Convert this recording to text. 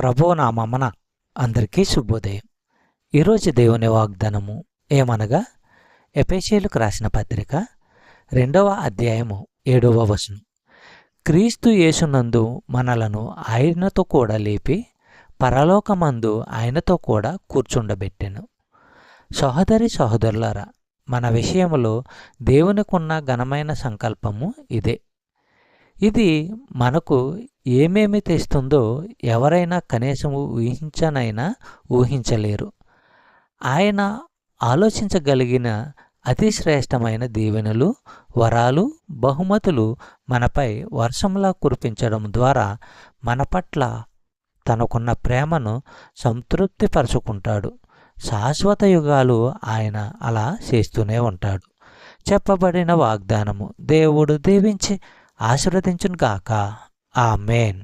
ప్రభువు నామమున అందరికీ శుభోదయం. ఈరోజు దేవుని వాగ్దానము ఏమనగా, ఎఫెసీయులకు రాసిన పత్రిక 2వ అధ్యాయము 7వ వచనం. క్రీస్తు యేసునందు మనలను ఆయనతో కూడా లేపి పరలోకమందు ఆయనతో కూడా కూర్చుండబెట్టెను. సహోదరి సహోదరులారా, మన విషయంలో దేవునికున్న ఘనమైన సంకల్పము ఇదే. ఇది మనకు ఏమేమి తెస్తుందో ఎవరైనా కనీసం ఊహించనైనా ఊహించలేరు. ఆయన ఆలోచించగలిగిన అతి శ్రేష్టమైన దీవెనలు, వరాలు, బహుమతులు మనపై వర్షంలా కురిపించడం ద్వారా మన పట్ల తనకున్న ప్రేమను సంతృప్తిపరచుకుంటాడు. శాశ్వత యుగాలు ఆయన అలా చేస్తూనే ఉంటాడు. చెప్పబడిన వాగ్దానము దేవుడు దీవించి ఆశీర్వదించును గాక. ఆమేన్.